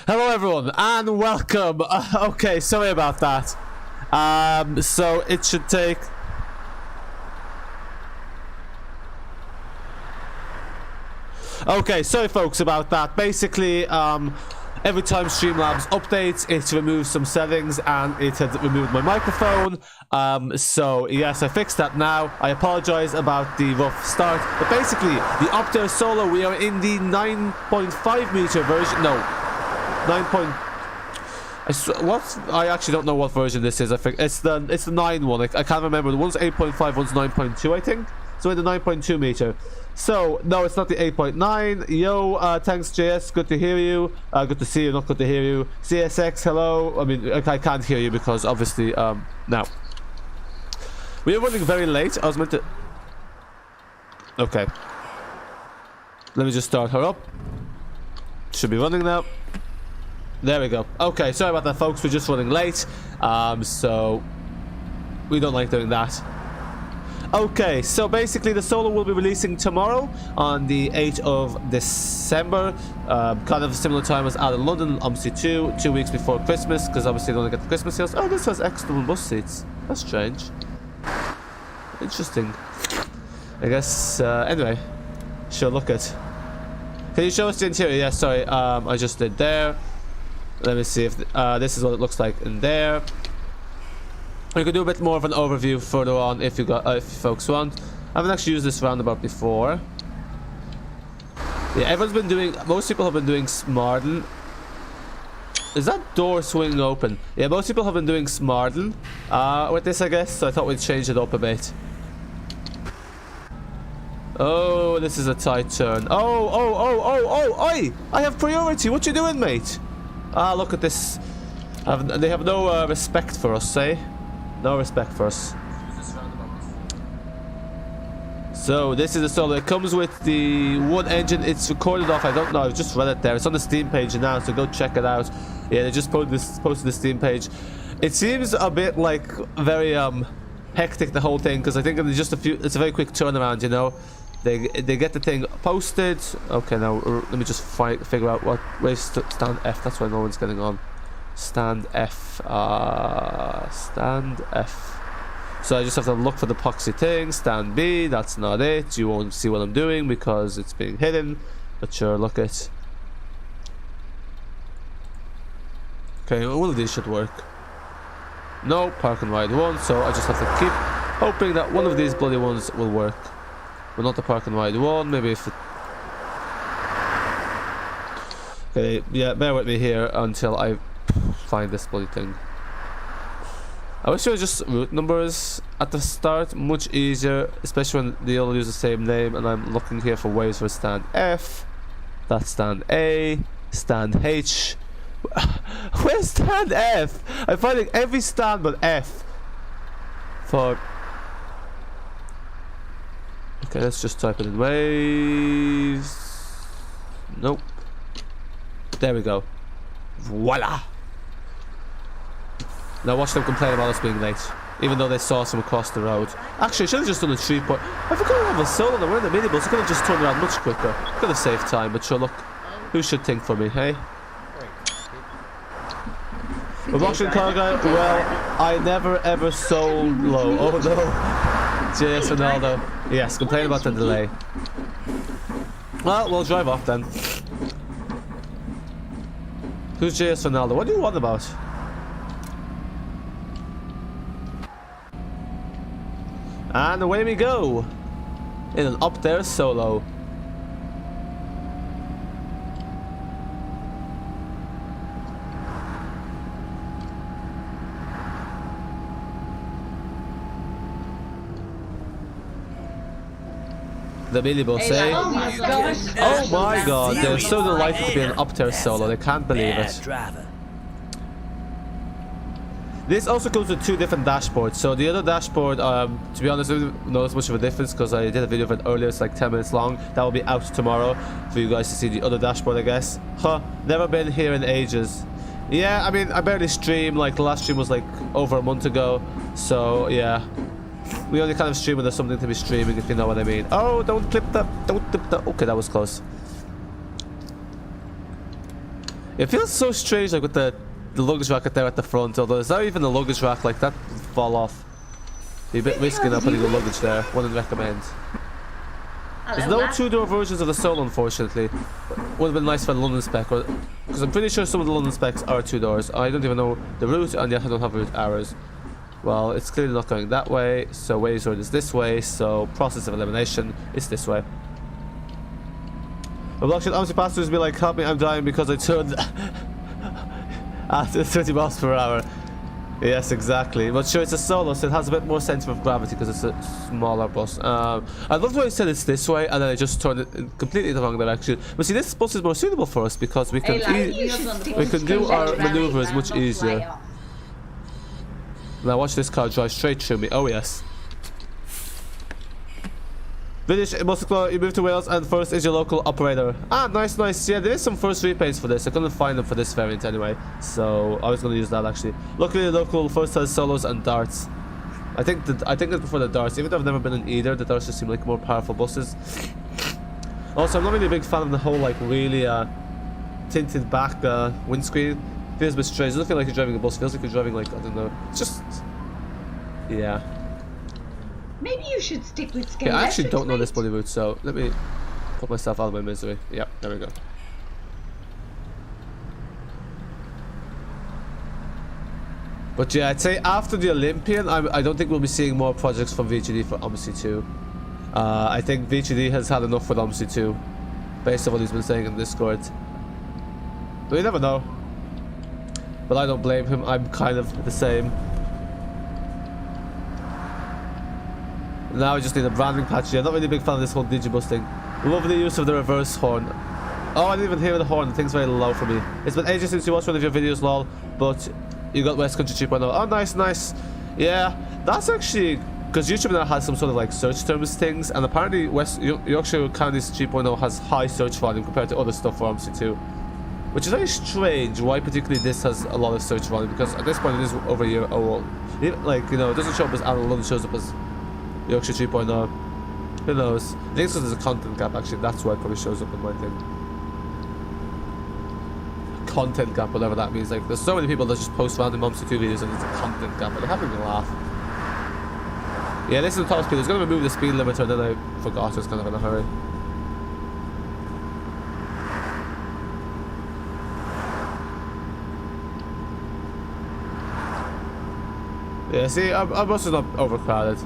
Hello everyone and welcome. Okay, sorry about that. So it should take... Okay, sorry folks about that. Basically, every time Streamlabs updates, it removes some settings and it had removed my microphone. So yes, I fixed that now. I apologize about the rough start. But basically, the Optare Solo, we are in the 9.5 meter version. No. 9. What? I actually don't know what version this is. I think it's the 9 one. I can't remember. The one's 8.5, one's 9.2, I think. So in the 9.2 meter. So no, it's not the 8.9. Yo, thanks JS. Good to hear you. Good to see you. Not good to hear you. CSX, hello. I mean, I can't hear you because obviously now we are running very late. I was meant to. Okay. Let me just start her up. Should be running now. There we go. Okay, sorry about that folks, we're just running late, so we don't like doing that. Okay, so basically the Solo will be releasing tomorrow on the 8th of December, kind of a similar time as Addon London, Omsi 2 weeks before Christmas, because obviously they don't get the Christmas sales. Oh, this has external bus seats. That's strange. Interesting. I guess, anyway, sure, look at. Can you show us the interior? Yeah, sorry, I just did there. Let me see if this is what it looks like in there. You can do a bit more of an overview further on if you folks want. I haven't actually used this roundabout before. Yeah, most people have been doing Smarden. Is that door swinging open? Yeah, most people have been doing Smarden with this, I guess. So I thought we'd change it up a bit. Oh, this is a tight turn. Oh, oi! I have priority. What you doing, mate? Ah, look at this. They have no respect for us, eh? No respect for us. So this is the Solo. It comes with the one engine. It's recorded off. I don't know. I've just read it there. It's on the Steam page now, so go check it out. Yeah, they just posted the Steam page. It seems a bit like very hectic, the whole thing, because I think it's just it's a very quick turnaround, you know. They get the thing posted. Okay, now let me just figure out where's stand F. That's why no one's getting on. Stand F. Stand F. So I just have to look for the epoxy thing. Stand B. That's not it. You won't see what I'm doing because it's being hidden. But sure, look it. Okay, one of these should work. No, park and ride one. So I just have to keep hoping that one of these bloody ones will work. But not the park and ride one. Maybe if it... Okay, yeah, bear with me here until I find this bloody thing. I wish it was just route numbers at the start. Much easier, especially when they all use the same name. And I'm looking here for ways for stand F. That's stand A. Stand H. Where's stand F? I'm finding every stand but F. For... Okay, let's just type it in waves. Nope. There we go. Voila! Now watch them complain about us being late, even though they saw us from across the road. Actually, I should have just done a 3-point. I forgot we have a Solo and we're in the minibus. I could have just turned around much quicker. Could have saved time, but sure, look. Who should think for me, hey? We're watching car guy. Well, I never ever sold low. Oh no. JS Ronaldo. Yes, complain about the delay. Well, we'll drive off then. Who's JS Ronaldo? What do you want about? And away we go. In an Optare Solo. The minibus, eh? Oh my gosh! Oh my god, they're so delighted to be an Optare Solo, they can't believe it. Driver. This also comes with 2 different dashboards. So the other dashboard, to be honest, I didn't notice much of a difference because I did a video of it earlier. It's like 10 minutes long. That will be out tomorrow for you guys to see the other dashboard, I guess. Huh, never been here in ages. Yeah, I mean, I barely stream. Like, the last stream was like over a month ago. So, yeah. We only kind of stream when there's something to be streaming, if you know what I mean. Oh, don't clip that. Don't clip that. Okay, that was close. It feels so strange, like, with the luggage rack there at the front, although it's not even the luggage rack, like that would fall off. Be a bit risky not putting the luggage there. Wouldn't recommend. There's no 2-door versions of the Solo, unfortunately. Would have been nice for the London spec, because I'm pretty sure some of the London specs are 2 doors. I don't even know the route, and yet I don't have route arrows. Well, it's clearly not going that way, so Waze road is this way, so process of elimination is this way. The blockchain obviously passengers be like, help me, I'm dying because I turned at 30 miles per hour. Yes, exactly. But sure, it's a Solo, so it has a bit more center of gravity because it's a smaller bus. I love the way it said it's this way, and then I just turned it in completely the wrong direction. But see, this bus is more suitable for us because we can do our maneuvers much easier. Now watch this car drive straight through me. Oh yes. British Muscle, you moved to Wales, and first is your local operator. Ah, nice, nice. Yeah, there is some first repaints for this. I couldn't find them for this variant anyway, so I was going to use that actually. Luckily, the local first has Solos and Darts. I think I prefer the Darts, even though I've never been in either. The Darts just seem like more powerful buses. Also, I'm not really a big fan of the whole like really tinted back windscreen. Feels a bit strange. It doesn't feel like you're driving a bus. It feels like you're driving like, I don't know. It's just, yeah. Maybe you should stick with scale. Okay, I actually don't know this bloody route, so let me put myself out of my misery. Yep, there we go. But yeah, I'd say after the Olympian, I don't think we'll be seeing more projects from V3D for Omsi 2. I think V3D has had enough with Omsi 2, based on what he's been saying in Discord. But you never know. But I don't blame him, I'm kind of the same. Now I just need a branding patch. Yeah, not really a big fan of this whole Digibus thing. Love the use of the reverse horn. Oh, I didn't even hear the horn. The thing's very low for me. It's been ages since you watched one of your videos, lol. But you got West Country 2.0. Oh, nice, nice. Yeah, that's actually... Because YouTube now has some sort of like search terms things. And apparently Yorkshire Counties 3.0 has high search volume compared to other stuff for Omsi 2. Which is very strange why particularly this has a lot of search volume. Because at this point it is over a year old. Like, you know, it doesn't show up as Addon, it shows up as Yorkshire 3.0. Who knows? I think it's because there's a content gap actually. That's why it probably shows up in my thing. Content gap, whatever that means. Like, there's so many people that just post random Omsi 2 videos and it's a content gap. But they're having me laugh. Yeah, this is the top speed. I was going to remove the speed limiter and then I forgot. I was kind of in a hurry. Yeah, see, our bus is not overcrowded.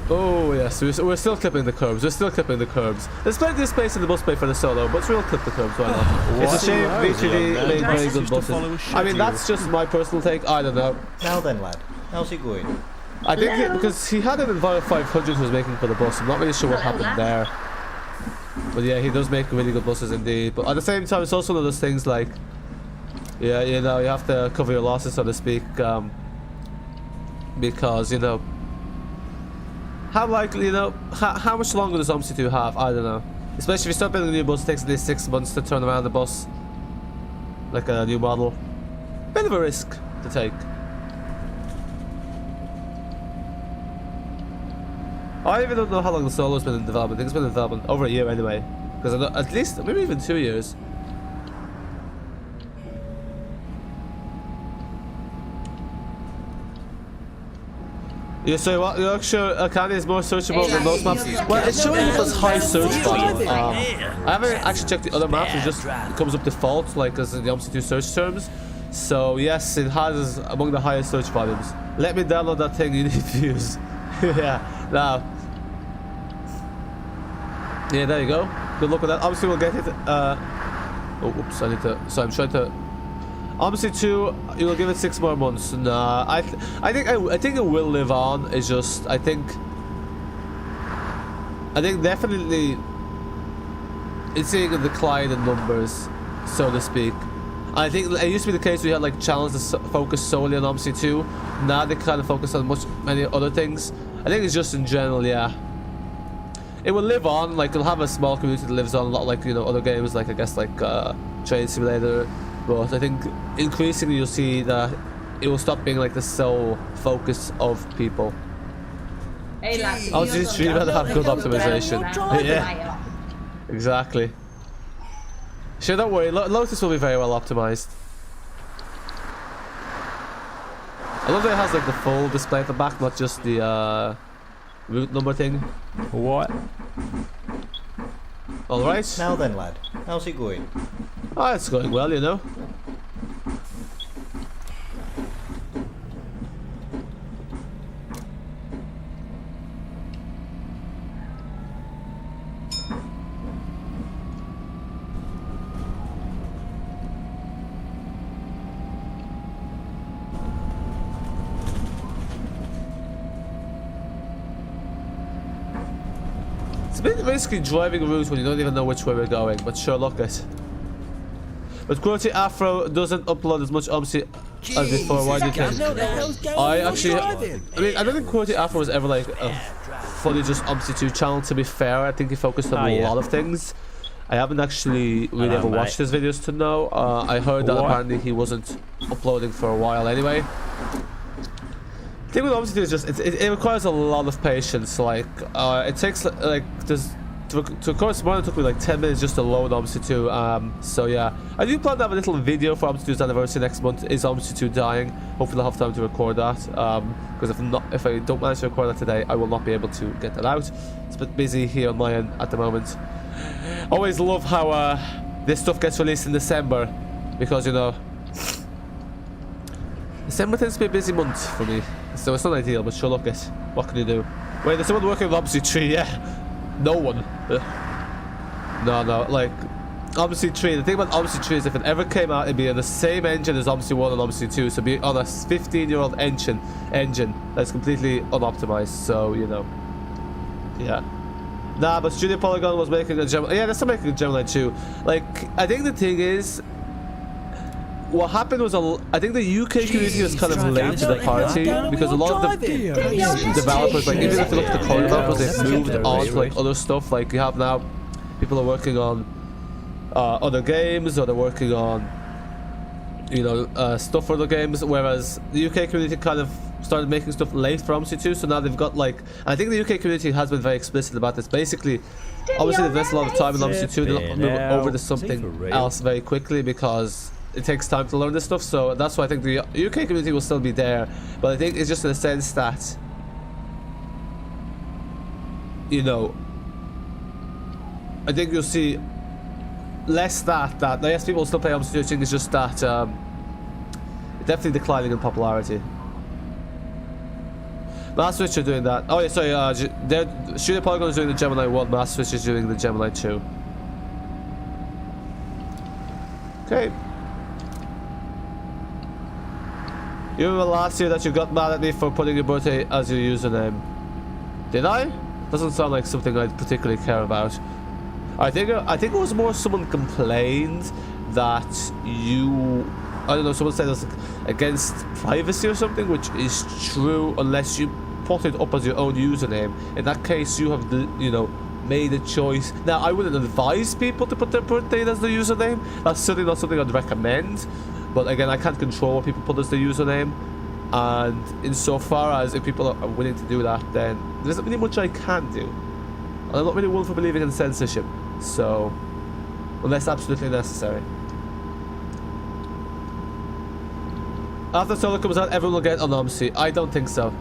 Oh yes, we're still clipping the curbs. We're still clipping the curbs. There's plenty of space in the bus bay for the Solo, but we'll clip the curbs. Why not? It's a shame V3D made very good buses. I mean, that's just my personal take. I don't know. Now then, lad, how's it going? I think because he had an Enviro 500 he was making for the bus. I'm not really sure what happened there. But yeah, he does make really good buses indeed. But at the same time, it's also one of those things like, yeah, you know, you have to cover your losses, so to speak, because you know. How likely, you know, how much longer does Omsi 2 have? I don't know. Especially if you start building a new bus, it takes at least 6 months to turn around the bus. Like a new model. Bit of a risk to take. I even don't know how long the Solo's been in development. I think it's been in development over a year anyway. Because I know, at least, maybe even 2 years. Yeah, so what? Yorkshire Counties is more searchable than most maps. Well, it's showing up as high search volume. I haven't actually checked the other maps. It just comes up default, like as in the Omsi 2 search terms. So yes, it has among the highest search volumes. Let me download that thing you need to use. Yeah, now. Yeah, there you go. Good luck with that. Obviously, we'll get it. Oh, oops! I need to. So I'm trying to. Omsi 2, you will give it 6 more months. Nah, I think it will live on. It's just I think definitely it's seeing a decline in numbers, so to speak. I think it used to be the case we had like channels that focus solely on Omsi 2. Now they kind of focus on many other things. I think it's just in general, yeah. It will live on, like it'll have a small community that lives on a lot, like, you know, other games, like I guess like Train Simulator. But I think increasingly you'll see that it will stop being like the sole focus of people. Hey, lads, I'll just stream and have good optimization. Yeah, exactly. Sure, don't worry. Lotus will be very well optimized. I love that it has like the full display at the back, not just the route number thing. What? All right. Now then, lad. How's it going? Oh, it's going well, you know. It's a bit risky driving a route when you don't even know which way we're going, but sure, look it. But Quality Afro doesn't upload as much Omsi as before. Why do you think? I actually, I mean, I don't think Quality Afro was ever like a fully just Omsi 2 channel, to be fair. I think he focused on a lot of things. I haven't actually really ever watched his videos to know. I heard that apparently he wasn't uploading for a while anyway. The thing with Omsi 2 is just, it requires a lot of patience. Like, it takes, like, to record this morning, it took me like 10 minutes just to load Omsi 2. So yeah, I do plan to have a little video for Omsi 2's anniversary next month. Is Omsi 2 dying? Hopefully I'll have time to record that. Because if I don't manage to record that today, I will not be able to get that out. It's a bit busy here on my end at the moment. Always love how this stuff gets released in December, because, you know, December tends to be a busy month for me. So it's not ideal, but sure, look it. What can you do? Wait, there's someone working with Omsi 3, yeah. No one. No, like Omsi 3, the thing about Omsi 3 is if it ever came out, it'd be on the same engine as Omsi 1 and Omsi 2, so it'd be on a 15-year-old engine that's completely unoptimized, so, you know. Yeah. Nah, but Studio Polygon was making a Gemini. Yeah, they're still making a Gemini 2. Like, I think the thing is, what happened was, I think the UK community was kind of late to the party, because a lot of the developers, like even if you look at the core developers, they've moved on to like other stuff. Like you have now, people are working on other games, or they're working on, you know, stuff for other games, whereas the UK community kind of started making stuff late for Omsi 2, so now they've got like, I think the UK community has been very explicit about this. Basically, obviously they've invested a lot of time in Omsi 2, they'll move over to something else very quickly because it takes time to learn this stuff. So that's why I think the UK community will still be there, but I think it's just in the sense that, you know, I think you'll see less that yes, people will still play Omsi 2. I think it's just that definitely declining in popularity. Master Switch are doing that. Oh yeah, sorry, Studio Polygon is doing the Gemini 1, Master Switch is doing the Gemini 2. Okay. You remember last year that you got mad at me for putting your birthday as your username? Did I? Doesn't sound like something I particularly care about. I think it was more someone complained that you, I don't know, someone said it was against privacy or something, which is true unless you put it up as your own username. In that case, you have, you know, made a choice. Now, I wouldn't advise people to put their birthday as their username. That's certainly not something I'd recommend. But again, I can't control what people put as their username. And insofar as if people are willing to do that, then there isn't really much I can do. And I'm not really one for believing in censorship. So, unless absolutely necessary. After Solo comes out, everyone will get on Omsi. I don't think so.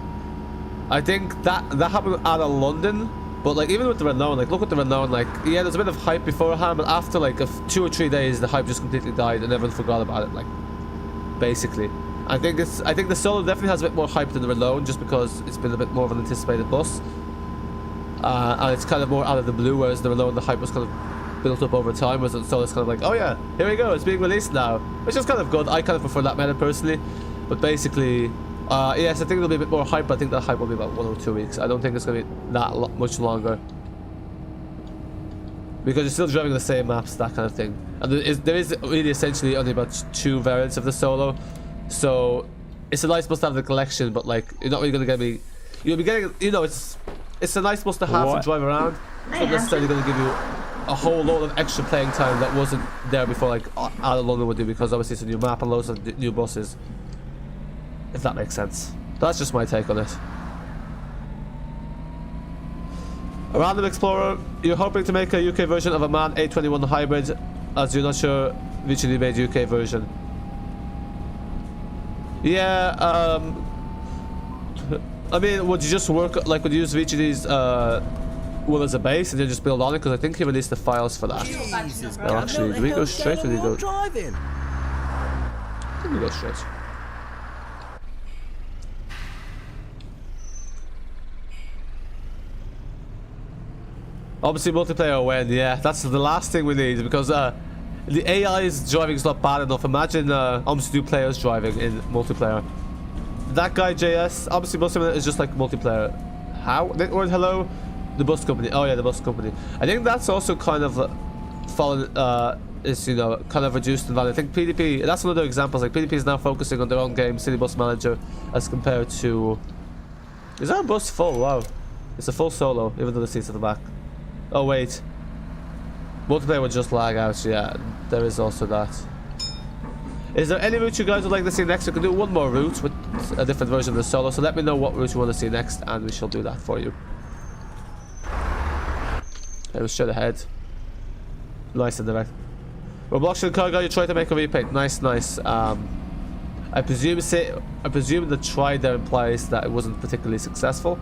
I think that happened out of London. But like even with the Renown, like look at the Renown, like yeah, there's a bit of hype beforehand, but after like 2 or 3 days, the hype just completely died and everyone forgot about it. Like basically, I think the Solo definitely has a bit more hype than the Renown, just because it's been a bit more of an anticipated bus, and it's kind of more out of the blue. Whereas the Renown, the hype was kind of built up over time. Whereas the Solo's kind of like, oh yeah, here we go, it's being released now, which is kind of good. I kind of prefer that method personally, but basically. Yes, I think there'll be a bit more hype, but I think that hype will be about 1 or 2 weeks. I don't think it's going to be that much longer. because you're still driving the same maps, that kind of thing. And there is really essentially only about 2 variants of the solo, so it's a nice must have the collection, but like you're not really gonna get me. You'll be getting, you know, it's a nice must to have to drive around. It's not necessarily gonna give you a whole load of extra playing time that wasn't there before, like out of London would do, because obviously it's a new map and loads of new buses. If that makes sense. That's just my take on it. A random explorer, you're hoping to make a UK version of a MAN 821 hybrid, as you're not sure V3D made UK version. Yeah, I mean, would you just work, like, would you use V3D's one as a base and then just build on it? Because I think he released the files for that. Jesus, Well, actually, do we go straight or do we go? driving? I think we go straight. Obviously, multiplayer win. Yeah, that's the last thing we need, because the AI's driving is not bad enough. Imagine Omsi 2 players driving in multiplayer. That guy JS, obviously most of it is just like multiplayer. How? Word hello? The bus company. Oh yeah, the bus company. I think that's also kind of fallen, is, you know, kind of reduced in value. I think PDP, that's another example. Like PDP is now focusing on their own game, City Bus Manager, as compared to... Is our bus full? Wow. It's a full solo, even though the seats at the back. Oh wait, multiplayer would just lag out. Yeah, there is also that. Is there any route you guys would like to see next? We can do one more route with a different version of the solo, so let me know what route you want to see next and we shall do that for you. Okay, we'll straight ahead. Nice and direct. Roblox cargo, you try to make a repaint. Nice, nice. I presume the try there implies that it wasn't particularly successful.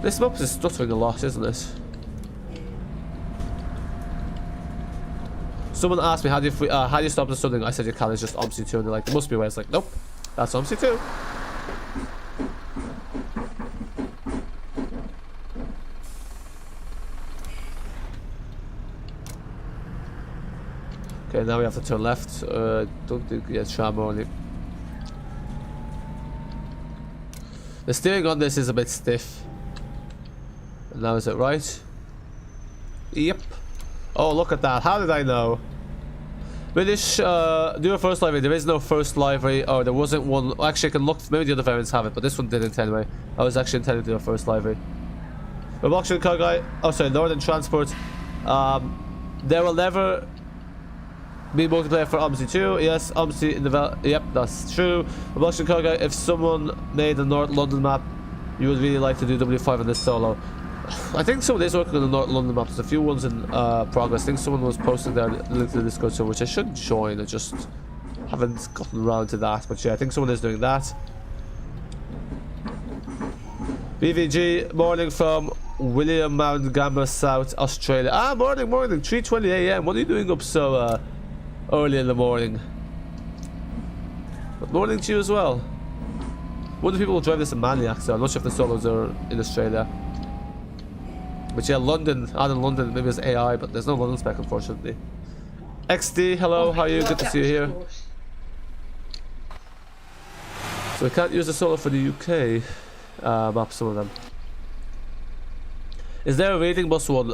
This map is stuttering a lot, isn't it? Someone asked me how do you stop the stuttering? I said you can't. It's just Omsi 2, and they're like, there must be a way. It's like, nope, that's Omsi 2. Okay, now we have to turn left. Don't think tram only. The steering on this is a bit stiff. Now is it right? Yep. Oh, look at that. How did I know? British, do a first library. There is no first library. Oh, there wasn't one. Actually, I can look. Maybe the other variants have it, but this one didn't anyway. I was actually intending to do a first library. Roblox car guy. Oh, sorry, Northern Transport. There will never be multiplayer for Omsi 2. Yes, Omsi in the... Yep, that's true. Roblox car guy. If someone made a North London map, you would really like to do W5 on this solo. I think someone is working on the North London map. There's a few ones in progress. I think someone was posting their link to the Discord server, which I should join. I just haven't gotten around to that. But yeah, I think someone is doing that. BVG, morning from William Mount Gamma, South Australia. Ah, morning, 3:20 AM. What are you doing up so early in the morning? Good morning to you as well. One of the people who drive this in Maniac, so I'm not sure if the solos are in Australia. But yeah, London, Addon, London, maybe it's AI, but there's no London spec, unfortunately. XD, hello, how are you? Good to see you here. So we can't use the solo for the UK map, some of them. Is there a rating bus one?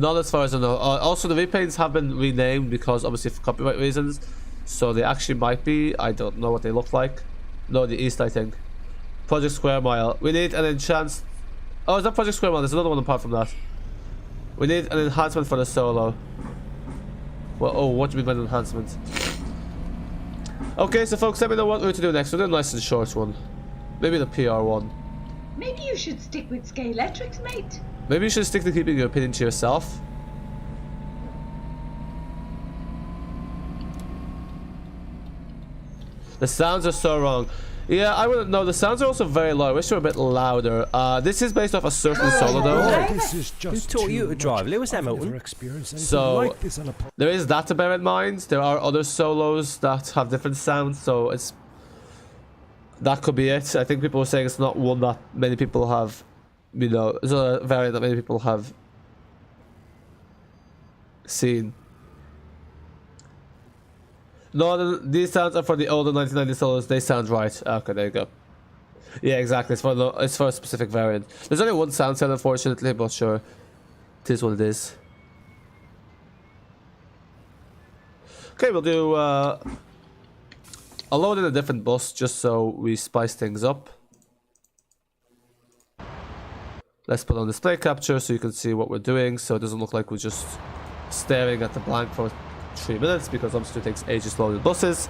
Not as far as I know. Also, the repaints have been renamed because, obviously, for copyright reasons. So they actually might be. I don't know what they look like. No, the East, I think. Project Square Mile. We need an enhanced... Oh, is that Project Square Mile? There's another one apart from that. We need an enhancement for the solo. Well, oh, what do you mean by an enhancement? Okay, so folks, let me know what we're to do next. We'll do a nice and short one. Maybe the PR one. Maybe you should stick with Scalextrics, mate. Maybe you should stick to keeping your opinion to yourself. The sounds are so wrong. Yeah, I wouldn't know. The sounds are also very low. I wish they were a bit louder. This is based off a certain solo, though. This is just Who taught you to drive? Lewis Hamilton? So there is that to bear in mind. There are other solos that have different sounds, so it's that could be it. I think people were saying it's not one that many people have. You know, it's a variant that many people have Seen. No, these sounds are for the older 1990 solos. They sound right. Okay, there you go. Yeah, exactly. It's for a specific variant. There's only one sound set, unfortunately, but sure, it is what it is. Okay, we'll do. I'll load in a different bus just so we spice things up. Let's put on display capture so you can see what we're doing, so it doesn't look like we're just staring at the blank for 3 minutes, because obviously it takes ages to load the buses.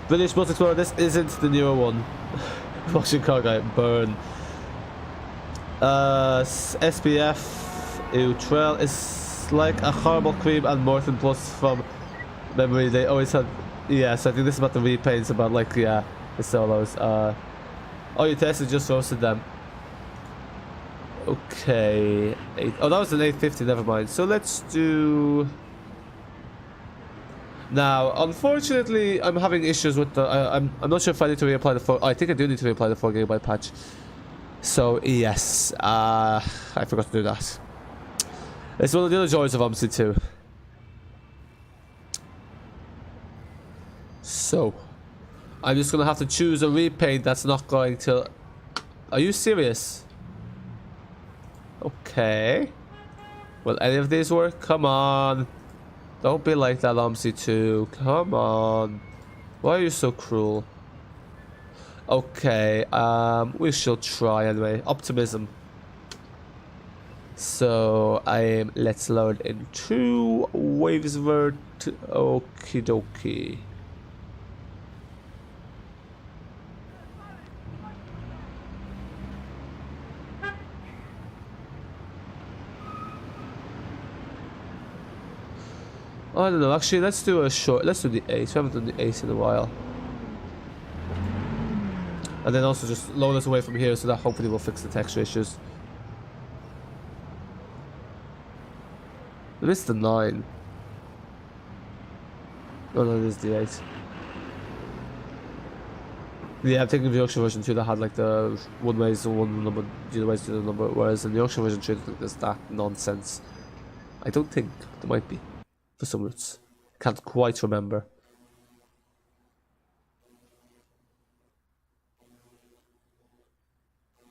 British Bus Explorer, this isn't the newer one. Watching car guy burn. SPF Trail is like a horrible cream and Morton Plus from memory. They always had. Yeah, so I think this is about the repaints, about like, yeah, the solos. Oh, you tested, just roasted them. Okay. Oh, that was an 850, never mind. So let's do. Now, unfortunately, I'm having issues with the. I'm not sure if I need to reapply the 4. I think I do need to reapply the 4GB patch. So yes, I forgot to do that. It's one of the other joys of Omsi 2. So, I'm just gonna have to choose a repaint that's not going to. Are you serious? Okay. Will any of these work? Come on. Don't be like that, Omsi 2. Come on. Why are you so cruel? Okay, we shall try anyway. Optimism. So, let's load into waves vert. Okie dokie. I don't know, actually, let's do a short. Let's do the 8. We haven't done the 8 in a while. And then also just load us away from here so that hopefully we'll fix the texture issues. I missed the 9. Oh no, it is the 8. Yeah, I'm thinking of the Yorkshire version 2 that had like the one ways to one number, the other ways to the number, whereas in the Yorkshire version 2 there's that nonsense. I don't think there might be. For some routes. Can't quite remember.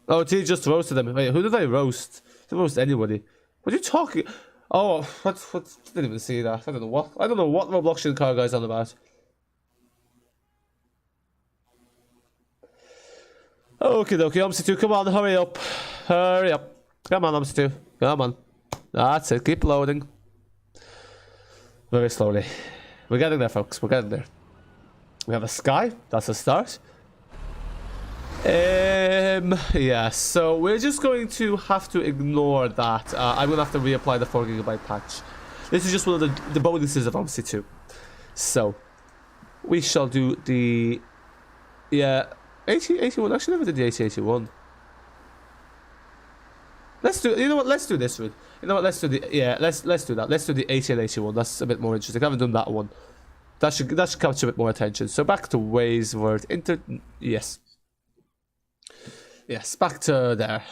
Oh, T just roasted them. Wait, who did I roast? I didn't roast anybody. What are you talking? Oh, what? Didn't even see that. I don't know what Robloxian car guy's on about. Okay, Omsi 2, come on, hurry up. Hurry up. Come on, Omsi 2. Come on. That's it, keep loading. Very slowly. We're getting there, folks. We're getting there. We have a sky. That's a start. Yeah, so we're just going to have to ignore that. I'm going to have to reapply the 4GB patch. This is just one of the bonuses of Omsi 2. So, we shall do the... Yeah, 8081. Actually, never did the 8081. Let's do. You know what? Let's do this route. You know what? Let's do the. Yeah, let's do that. Let's do the 80 and 81. That's a bit more interesting. I haven't done that one. That should capture a bit more attention. So back to ways word yes. Yes, back to there.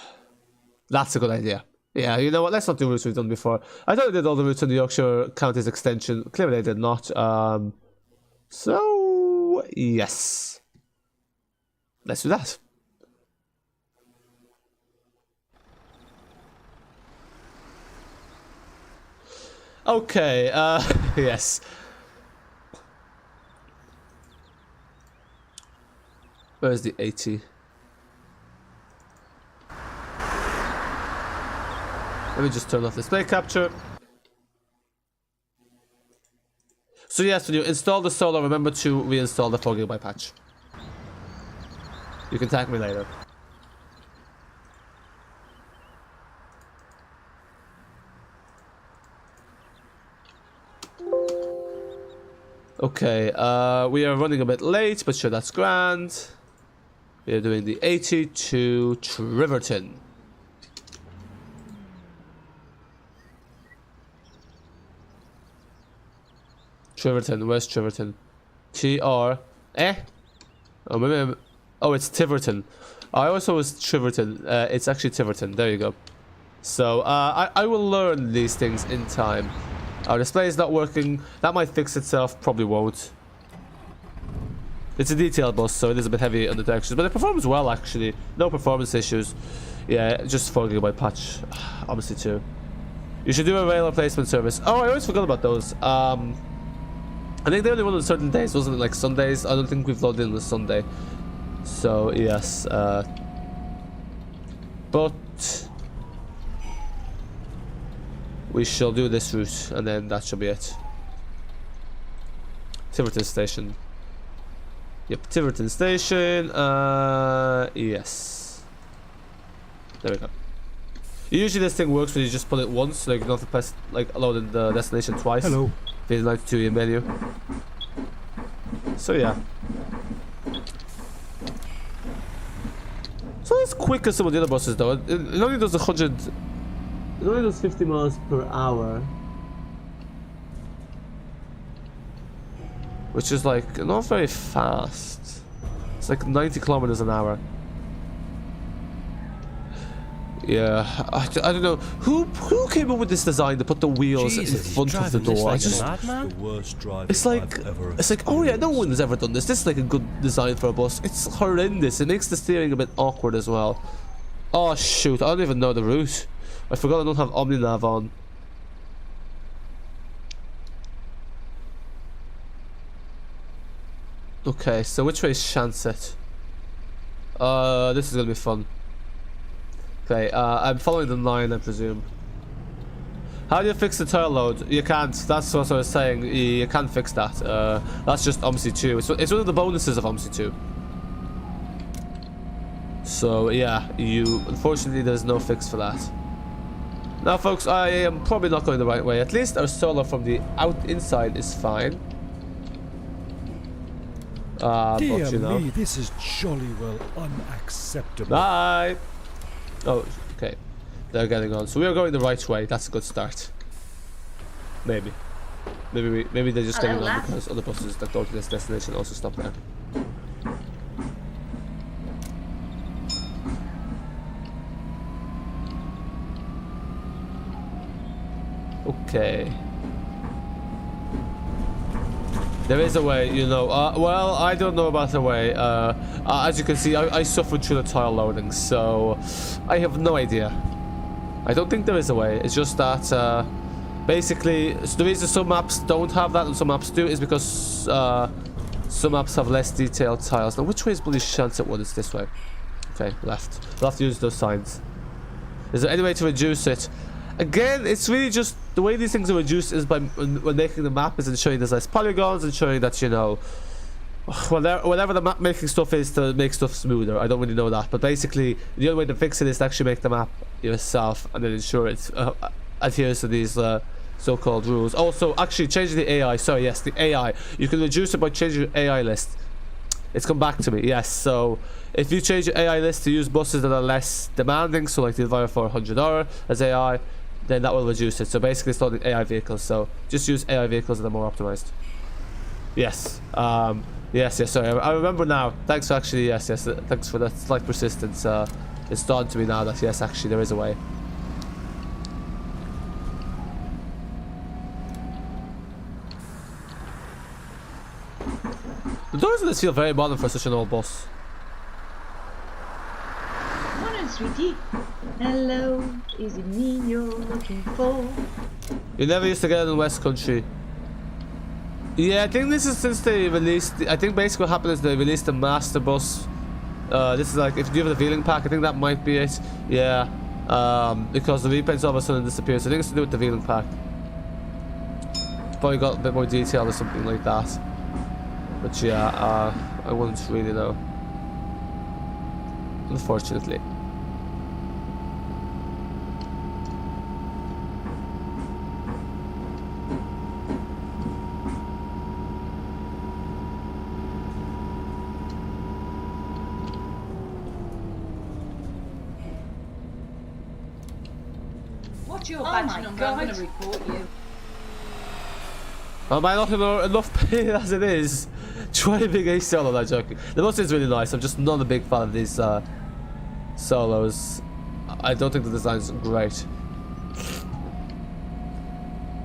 That's a good idea. Yeah, you know what? Let's not do routes we've done before. I thought I did all the routes in the Yorkshire Counties extension. Clearly, I did not. So yes, let's do that. Okay, yes. Where's the 80? Let me just turn off display capture. So yes, when you install the solo, remember to reinstall the 4GB patch. You can tag me later. Okay, we are running a bit late, but sure, that's grand. We are doing the 80 to Triverton. Triverton, where's Triverton? T-R... Oh, maybe oh, it's Tiverton. I also was Triverton. It's actually Tiverton. There you go. So I will learn these things in time. Our display is not working. That might fix itself. Probably won't. It's a detailed bus, so it is a bit heavy on the textures, but it performs well actually. No performance issues. Yeah, just 4 GB patch. Obviously too. You should do a rail replacement service. Oh, I always forgot about those. I think they only run on certain days, wasn't it? Like Sundays. I don't think we've loaded in on a Sunday. So yes, but we shall do this route, and then that should be it. Tiverton Station. Yep, Tiverton Station. Yes. There we go. Usually this thing works when you just put it once, like you don't have to press like load in the destination twice. Hello. V92 in menu. So yeah. So it's quick as some of the other buses though. It only does 100. It only does 50 miles per hour. Which is like not very fast. It's like 90 kilometers an hour. Yeah, I don't know who came up with this design to put the wheels in front of the door. Like it's like oh yeah, no one has ever done this. This is like a good design for a bus. It's horrendous. It makes the steering a bit awkward as well. Oh shoot, I don't even know the route. I forgot I don't have OmniNav on. Okay, so which way is Shanset? This is gonna be fun. Okay, I'm following the line, I presume. How do you fix the tire load? You can't. That's what I was saying. You can't fix that. That's just Omsi 2. It's one of the bonuses of Omsi 2. So yeah, unfortunately there's no fix for that. Now folks, I am probably not going the right way. At least our solar from the inside is fine. But you know. Me, this is jolly well unacceptable. Bye. Oh, okay. They're getting on. So we are going the right way. That's a good start. Maybe. Maybe they're just getting on because other buses that go to this destination also stop there. Okay. There is a way, you know. Well, I don't know about the way. As you can see, I suffered through the tile loading, so I have no idea. I don't think there is a way. It's just that basically, the reason some maps don't have that and some maps do is because some maps have less detailed tiles. Now, which way is bloody Shanset one? It's this way. Okay, left. We'll have to use those signs. Is there any way to reduce it? Again, it's really just the way these things are reduced is by when making the map is ensuring there's less polygons, ensuring that, you know, whatever the map making stuff is to make stuff smoother. I don't really know that, but basically the only way to fix it is to actually make the map yourself and then ensure it adheres to these so-called rules. Also, actually changing the AI. Sorry, yes, the AI. You can reduce it by changing your AI list. It's come back to me. Yes, so if you change your AI list to use buses that are less demanding, so like the Elvira 400R as AI, then that will reduce it. So basically it's loading AI vehicles, so just use AI vehicles that are more optimized. Yes. Yes, sorry, I remember now. Thanks for actually, yes, thanks for that slight persistence. It's dawned to me now that yes, actually there is a way. The doors in this feel very modern for such an old bus. Morning, sweetie. Hello, is it me you're looking for? You never used to get it in West Country. Yeah, I think this is since they released. I think basically what happened is they released the Master Bus. This is like if you have the Veeling pack, I think that might be it. Yeah, because the repaints all of a sudden disappeared. So I think it's to do with the Veeling pack. Probably got a bit more detail or something like that. But yeah, I wouldn't really know. Unfortunately. What's your badge number? I'm going to report you. Am I not enough paid as it is? Driving a solo, I'm joking. The bus is really nice. I'm just not a big fan of these solos. I don't think the design's great.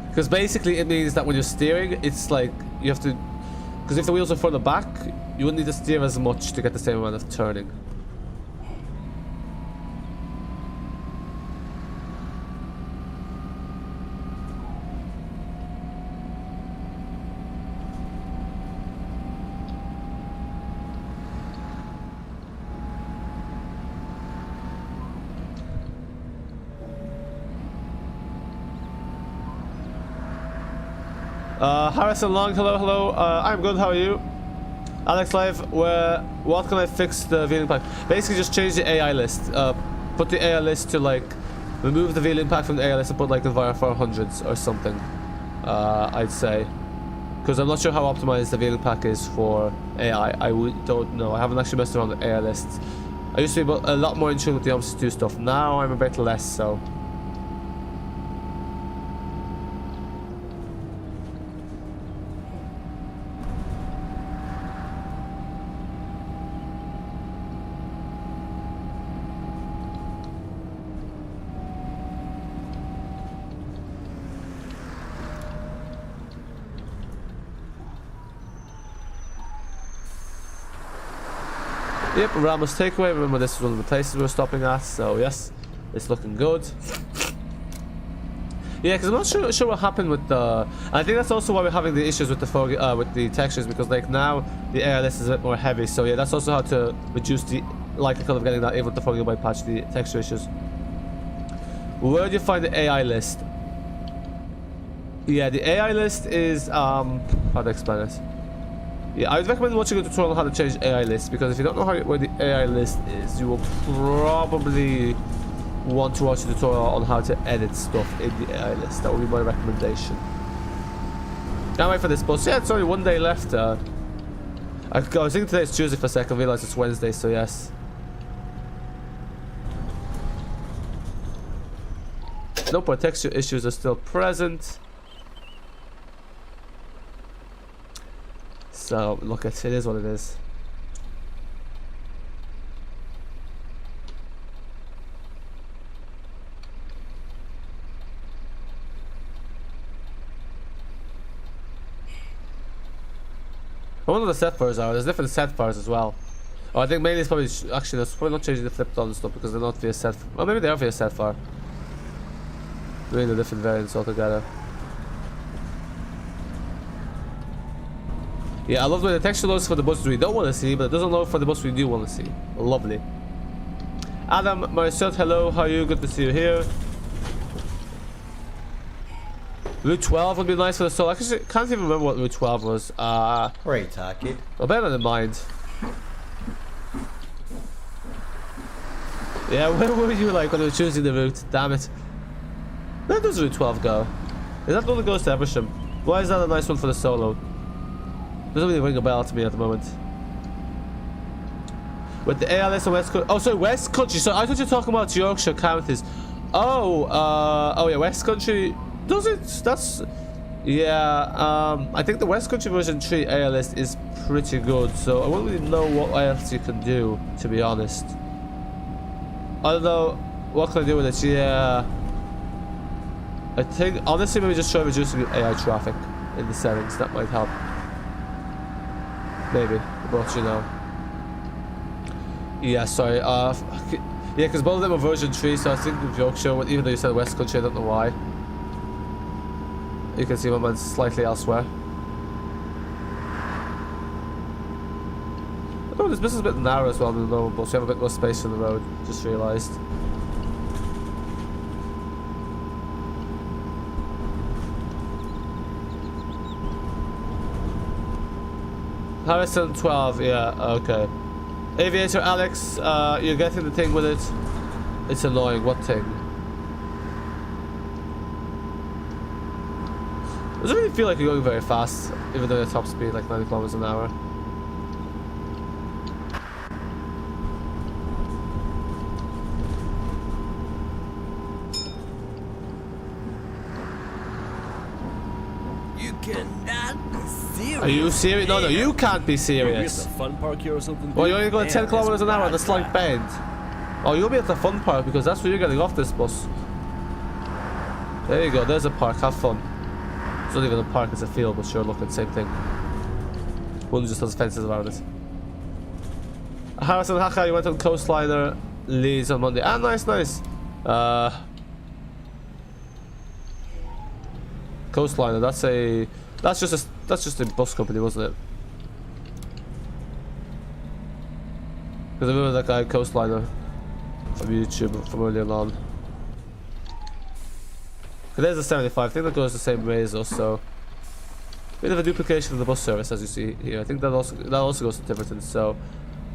Because basically it means that when you're steering, it's like you have to... Because if the wheels are further back, you wouldn't need to steer as much to get the same amount of turning. Harrison Long, hello. I'm good, how are you? Alex Live, what can I fix the wheel impact? Basically just change the AI list. Put the AI list to like, remove the wheel impact from the AI list and put like Enviro 400s or something. I'd say. Because I'm not sure how optimized the wheel impact is for AI. Don't know. I haven't actually messed around with AI lists. I used to be a lot more in tune with the Omsi 2 stuff. Now I'm a bit less so. Yep, Ramos takeaway. Remember, this is one of the places we were stopping at, so yes, it's looking good. Yeah, because I'm not sure what happened with the. I think that's also why we're having the issues with the with the textures, because like now the AI list is a bit more heavy. So yeah, that's also how to reduce the likelihood of getting that even with the 4 GB patch, the texture issues. Where do you find the AI list? Yeah, the AI list is how to explain it. Yeah, I would recommend watching a tutorial on how to change AI list, because if you don't know where the AI list is, you will probably want to watch a tutorial on how to edit stuff in the AI list. That would be my recommendation. Can't wait for this bus. Yeah, it's only 1 day left. I was thinking today it's Tuesday for a second, realised it's Wednesday, so yes. Nope, our texture issues are still present. So, look, it is what it is. I wonder what the set bars are. There's different set bars as well. Oh, I think mainly it's probably... Actually, that's probably not changing the flip on and stuff because they're not via set... Well, maybe they are via set bar. Doing the different variants altogether. Yeah, I love the way the texture loads for the buses we don't want to see, but it doesn't load for the buses we do want to see. Lovely. Adam, Marisot, hello, how are you? Good to see you here. Route 12 would be nice for the soul. I actually can't even remember what Route 12 was. Great, kid. I'll bear that in mind. Yeah, where were you like when we were choosing the route? Damn it. Where does Route 12 go? Is that the one that goes to Eversham? Why is that a nice one for the solo? Doesn't really ring a bell to me at the moment. With the ALS and West Country. Oh, sorry, West Country. So I thought you were talking about Yorkshire Counties. Oh, oh yeah, West Country. Does it? That's. Yeah, I think the West Country version 3 ALS is pretty good. So I don't really know what else you can do, to be honest. I don't know. What can I do with it? Yeah. I think, honestly, maybe just try reducing the AI traffic in the settings. That might help. Maybe, but you know. Yeah, sorry. Yeah, because both of them are version 3, so I think with Yorkshire, even though you said West Country, I don't know why. You can see my man's slightly elsewhere. Oh, this bus is a bit narrow as well than the normal bus. You have a bit more space on the road, just realised. Harrison 12, yeah, okay. Aviator Alex, you're getting the thing with it. It's annoying. What thing? Doesn't really feel like you're going very fast, even though your top speed like 90 kilometers an hour. You cannot be serious. Are you serious? No, you can't be serious. Fun park here or something. Well, you're only going 10 kilometers an hour on a slight bend. Oh, you'll be at the fun park because that's where you're getting off this bus. There you go, there's a park, have fun. It's not even a park, it's a field, but sure, look, it's the same thing. One just has fences around it. Harrison Haka, you went on Coastliner Leeds on Monday. Ah, nice, nice. Coastliner, that's just a bus company, wasn't it? Because I remember that guy Coastliner from YouTube from earlier on. There's a 75. I think that goes the same way as us, so bit of a duplication of the bus service as you see here. I think that also goes to Tiverton, so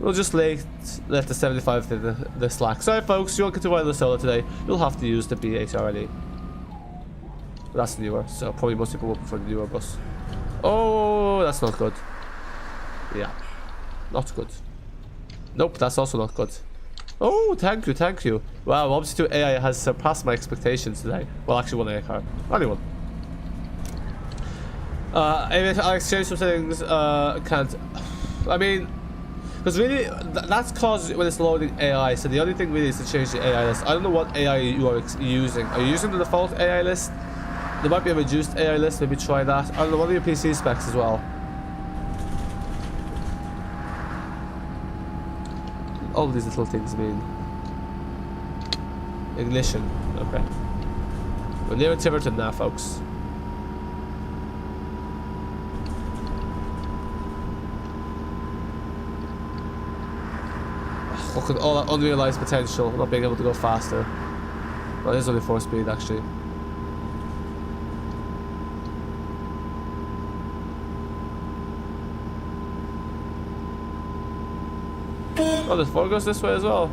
we'll just let the 75 to the slack. Sorry folks, you won't get to ride the solo today. You'll have to use the B8 RLE. But that's newer, so probably most people will prefer the newer bus. Oh, that's not good. Yeah, not good. Nope, that's also not good. Oh, thank you, thank you. Wow, Omsi 2 AI has surpassed my expectations today. Well, actually, one AI car. Only one. I'll exchange some settings. Can't. I mean, because really, that's caused when it's loading AI. So the only thing really is to change the AI list. I don't know what AI you are using. Are you using the default AI list? There might be a reduced AI list. Maybe try that. I don't know. What are your PC specs as well? All these little things mean. Ignition. Okay. We're near Tiverton now, folks. Look at all that unrealized potential, not being able to go faster. Well, it is only 4 speed actually. Oh, the 4 goes this way as well.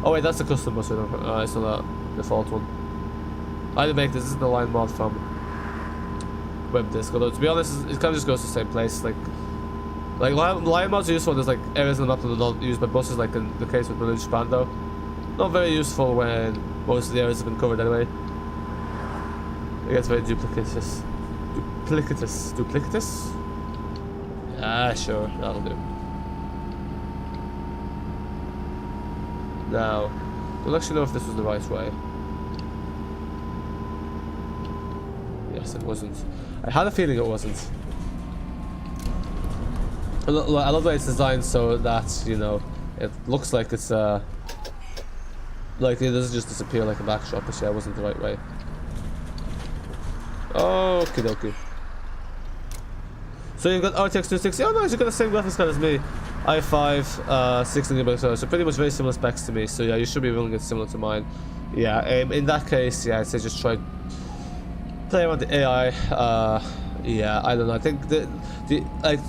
Oh wait, that's the custom bus. It's not the default one. I didn't make this. This is the line mod from WebDisc. Although to be honest, it kind of just goes to the same place. Like line mods are useful. There's like areas in the map that are not used by buses, like in the case with Village Spando. Not very useful when most of the areas have been covered anyway. It gets very duplicitous. Duplicitous? Ah, sure, that'll do. Now, we'll actually know if this was the right way. Yes, it wasn't. I had a feeling it wasn't. I love the way it's designed so that, you know, it looks like it's like it doesn't just disappear like a backdrop, but yeah, it wasn't the right way. Okie dokie. So you've got RTX 260. Oh nice, you've got the same graphics card as me. i5, 16 GB, so pretty much very similar specs to me. So yeah, you should be willing to get similar to mine. Yeah, in that case, yeah, I'd say just try play around the AI. Yeah, I don't know. I think the like,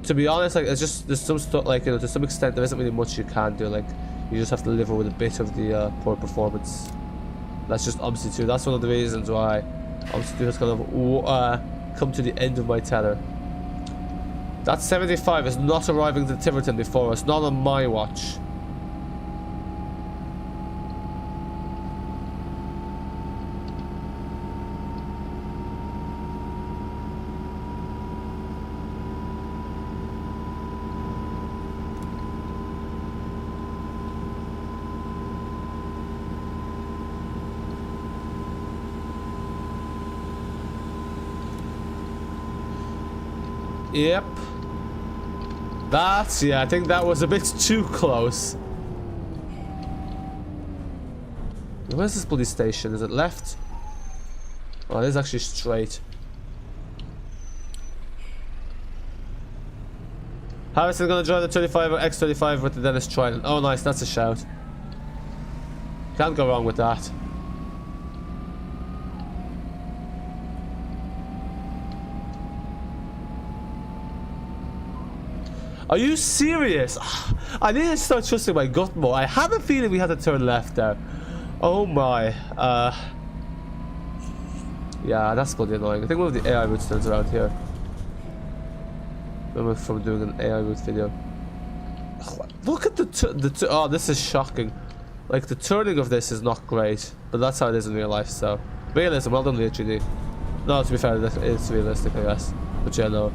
to be honest, like it's just there's some stuff like, you know, to some extent there isn't really much you can do. Like you just have to live with a bit of the poor performance. That's just Omsi 2. That's one of the reasons why Omsi 2 has kind of come to the end of my tether. That 75 is not arriving to Tiverton before us, not on my watch. Yep. That's, yeah, I think that was a bit too close. Where's this police station? Is it left? Oh, it is actually straight. Harrison gonna drive the 25 or X35 with the Dennis Trident. Oh nice, that's a shout. Can't go wrong with that. Are you serious? I need to start trusting my gut more. I have a feeling we had to turn left there. Oh my. Yeah, that's bloody annoying. I think one of the AI routes turns around here. Remember from doing an AI route video. Look at the oh, this is shocking. Like the turning of this is not great, but that's how it is in real life. So realism, well done, V3D. No, to be fair, it's realistic, I guess. But yeah, no.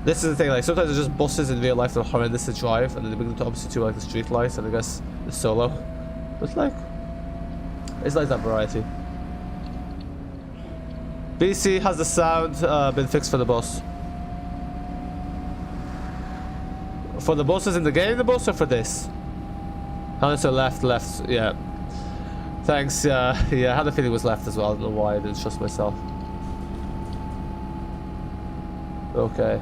This is the thing, like sometimes it's just buses in real life that are horrendous to drive, and then they bring them to Optare to like the street lights, and I guess the solo. But like, it's nice that variety. BC has the sound been fixed for the bus. For the buses in the game, the bus, or for this? So left, yeah. Thanks, yeah, I had a feeling it was left as well. I don't know why I didn't trust myself. Okay.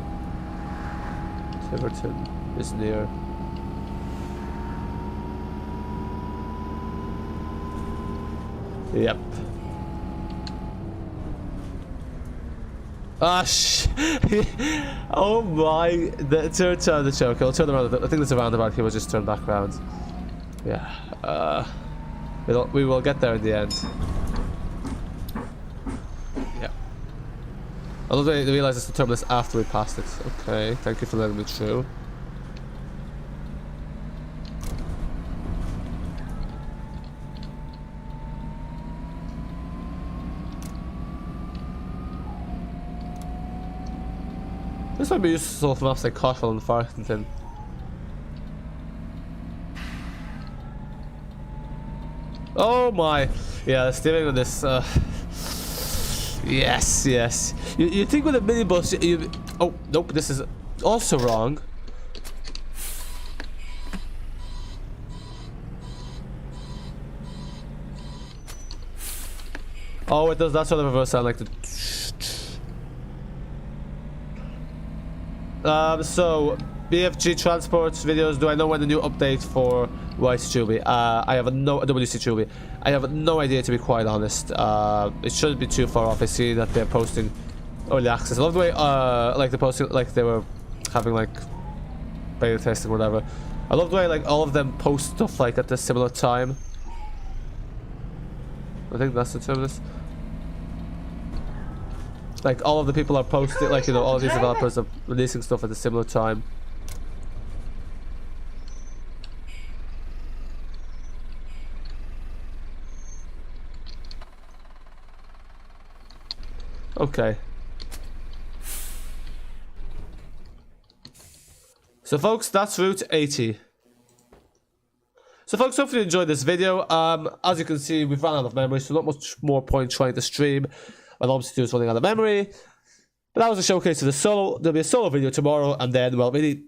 Tiverton is near. Yep. Ah, oh my. Turn the choke. I'll turn around. I think there's a roundabout here. We'll just turn back around. Yeah. We will get there in the end. Yeah. I love that they realize it's the terminus after we passed it. Okay. Thank you for letting me through. This might be useful for maps like Cashel and Farrington. Oh my! Yeah, steering on this. Yes. You think with a minibus, you? Oh nope, this is also wrong. Oh, it does that sort of reverse sound like the. So BFG transports videos. Do I know when the new update for WC I have WC I have no idea, to be quite honest. It shouldn't be too far off. I see that they're posting early access. I love the way like they're posting, like they were having like beta testing or whatever. I love the way like all of them post stuff like at a similar time. I think that's the term of this. Like all of the people are posting, like, you know, all of these developers are releasing stuff at a similar time. Okay. So folks, that's Route 80. So folks, hopefully you enjoyed this video. As you can see, we've run out of memory, so not much more point trying to stream when Omsi is running out of memory. But that was a showcase of the solo. There'll be a solo video tomorrow, and then, well, really,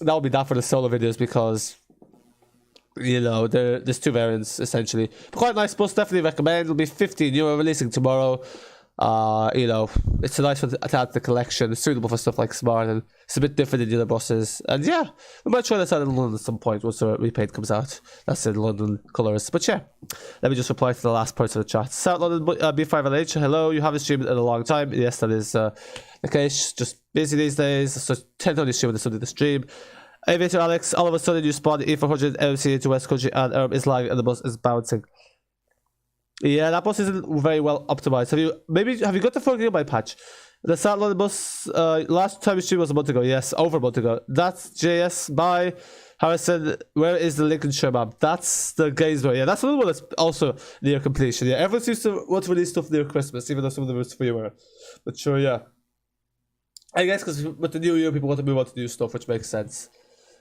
that'll be that for the solo videos because, you know, there's two variants essentially. But quite nice bus, definitely recommend. It'll be €15 releasing tomorrow. You know, it's a nice one to add to the collection. It's suitable for stuff like Smart, and it's a bit different than the other buses. And yeah, we might try this out in London at some point once the repaint comes out. That's in London colours. But yeah, let me just reply to the last part of the chat. South London B5LH, hello. You haven't streamed in a long time. Yes, that is the case. Just busy these days. So tend to only stream when there's something to stream. Aviator Alex, all of a sudden you spot the E400 MC into West Country and is lagging and the bus is bouncing. Yeah, that bus isn't very well optimized. Have you got the 4 GB patch? The South London bus last time you streamed was a month ago. Yes, over a month ago. That's JS by Harrison. Where is the Lincolnshire map? That's the Gainsborough. Yeah, that's another one that's also near completion. Yeah, everyone seems to want to release stuff near Christmas, even though some of them are freeware. But sure, yeah. I guess because with the new year, people want to move on to new stuff, which makes sense.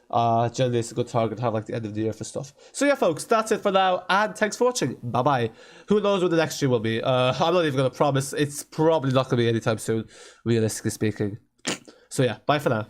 Generally it's a good target to have like the end of the year for stuff. So yeah folks, that's it for now, and thanks for watching. Bye bye. Who knows what the next stream will be. I'm not even gonna promise. It's probably not gonna be anytime soon, realistically speaking. So yeah, bye for now.